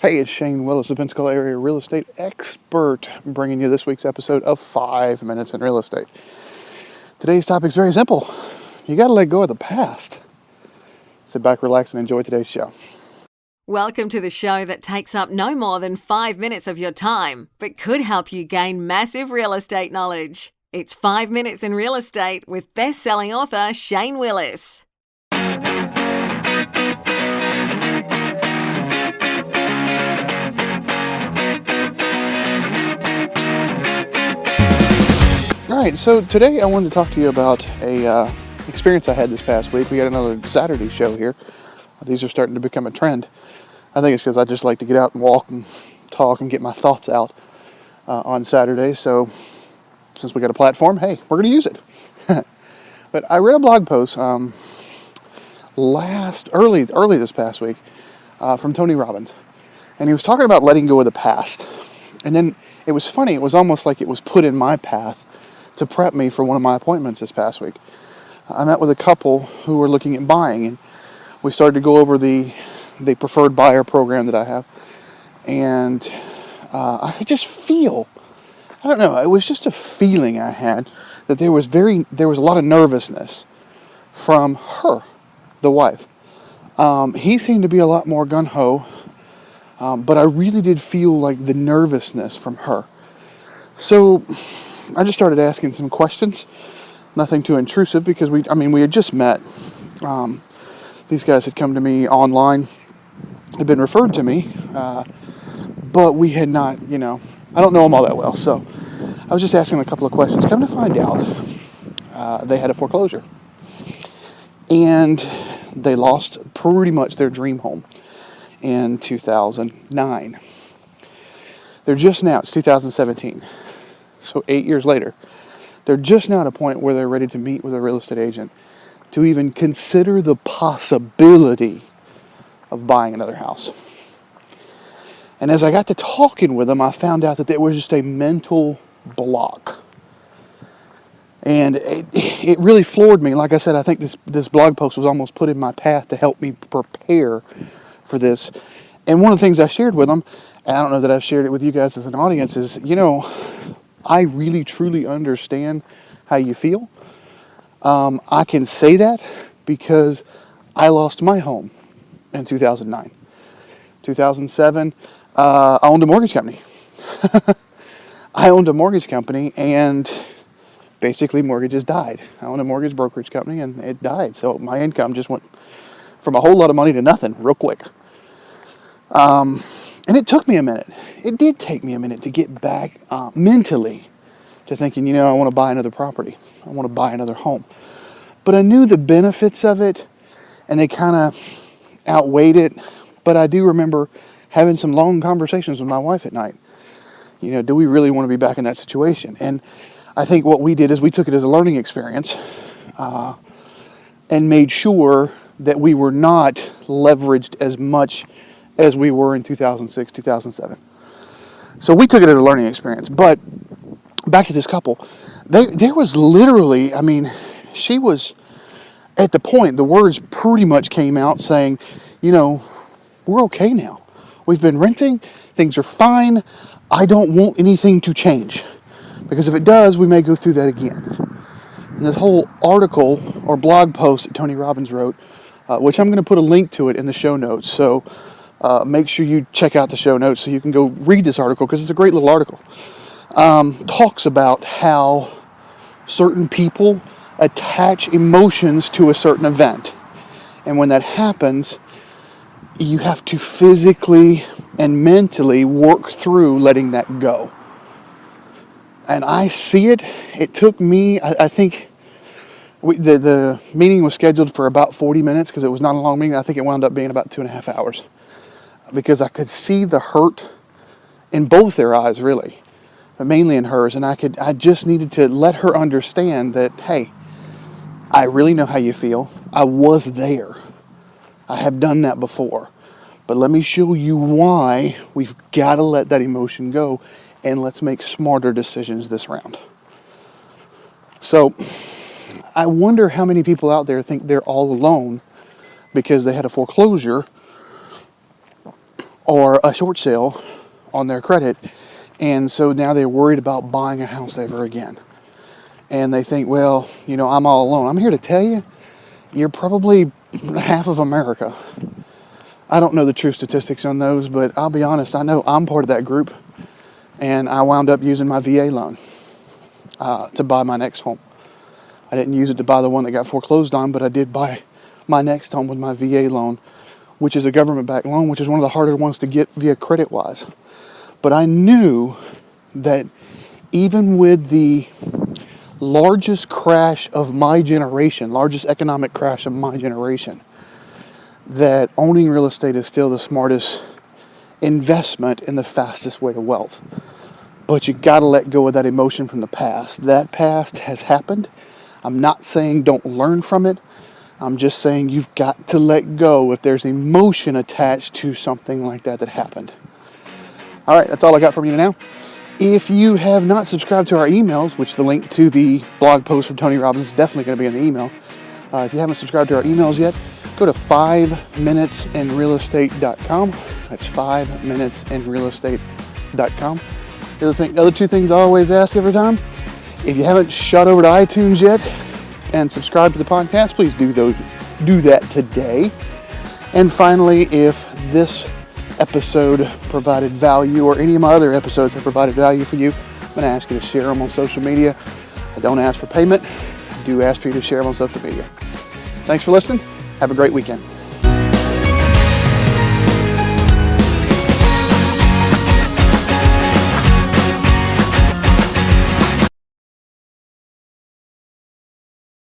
Hey, it's Shane Willis, the Pensacola area real estate expert, bringing you this week's episode of 5 Minutes in Real Estate. Today's topic is very simple. You got to let go of the past. Sit back, relax, and enjoy today's show. Welcome to the show that takes up no more than 5 minutes of your time, but could help you gain massive real estate knowledge. It's 5 Minutes in Real Estate with best-selling author Shane Willis. All right, so today I wanted to talk to you about a experience I had this past week. We got another Saturday show here. These are starting to become a trend. I think it's because I just like to get out and walk and talk and get my thoughts out on Saturday. So since we got a platform, hey, we're going to use it. But I read a blog post early this past week from Tony Robbins, and he was talking about letting go of the past. And then it was funny. It was almost like it was put in my path to prep me for one of my appointments this past week. I met with a couple who were looking at buying, and we started to go over the preferred buyer program that I have. And I could just feel, I don't know, it was just a feeling I had that there was a lot of nervousness from her, the wife. He seemed to be a lot more gun-ho, but I really did feel like the nervousness from her. So I just started asking some questions, nothing too intrusive, because we had just met. These guys had come to me online, had been referred to me, but we had not, I don't know them all that well, so I was just asking a couple of questions. Come to find out, they had a foreclosure, and they lost pretty much their dream home in 2009. They're just now, it's 2017. So 8 years later, they're just now at a point where they're ready to meet with a real estate agent to even consider the possibility of buying another house. And as I got to talking with them, I found out that there was just a mental block. And it really floored me. Like I said, I think this blog post was almost put in my path to help me prepare for this. And one of the things I shared with them, and I don't know that I've shared it with you guys as an audience, is, I really, truly understand how you feel. I can say that because I lost my home in 2009. 2007, I owned a mortgage company. And basically mortgages died. I owned a mortgage brokerage company and it died. So my income just went from a whole lot of money to nothing real quick. And it took me a minute. It did take me a minute to get back mentally to thinking, I want to buy another property. I want to buy another home. But I knew the benefits of it, and they kind of outweighed it. But I do remember having some long conversations with my wife at night. Do we really want to be back in that situation? And I think what we did is we took it as a learning experience and made sure that we were not leveraged as much as we were in 2006, 2007. So we took it as a learning experience. But back to this couple, there was literally, she was at the point, the words pretty much came out saying, we're okay now. We've been renting, things are fine. I don't want anything to change. Because if it does, we may go through that again. And this whole article or blog post that Tony Robbins wrote, which I'm going to put a link to it in the show notes. So make sure you check out the show notes so you can go read this article because it's a great little article. Talks about how certain people attach emotions to a certain event. And when that happens, you have to physically and mentally work through letting that go. And I see it. It took me, I think, the meeting was scheduled for about 40 minutes because it was not a long meeting. I think it wound up being about 2.5 hours. Because I could see the hurt in both their eyes, really, but mainly in hers. And I just needed to let her understand that, hey, I really know how you feel. I was there. I have done that before. But let me show you why we've got to let that emotion go and let's make smarter decisions this round. So I wonder how many people out there think they're all alone because they had a foreclosure or a short sale on their credit. And so now they're worried about buying a house ever again. And they think, well, I'm all alone. I'm here to tell you, you're probably half of America. I don't know the true statistics on those, but I'll be honest, I know I'm part of that group. And I wound up using my VA loan to buy my next home. I didn't use it to buy the one that got foreclosed on, but I did buy my next home with my VA loan, which is a government-backed loan, which is one of the harder ones to get via credit-wise. But I knew that even with the largest crash of my generation, largest economic crash of my generation, that owning real estate is still the smartest investment and the fastest way to wealth. But you got to let go of that emotion from the past. That past has happened. I'm not saying don't learn from it. I'm just saying you've got to let go if there's emotion attached to something like that happened. All right, that's all I got from you now. If you have not subscribed to our emails, which the link to the blog post from Tony Robbins is definitely going to be in the email. If you haven't subscribed to our emails yet, go to 5minutesinrealestate.com. That's 5minutesinrealestate.com. The other two things I always ask every time, if you haven't shot over to iTunes yet and subscribed to the podcast, please do that today. And finally, if this episode provided value, or any of my other episodes have provided value for you, I'm going to ask you to share them on social media. I don't ask for payment. I do ask for you to share them on social media. Thanks for listening. Have a great weekend.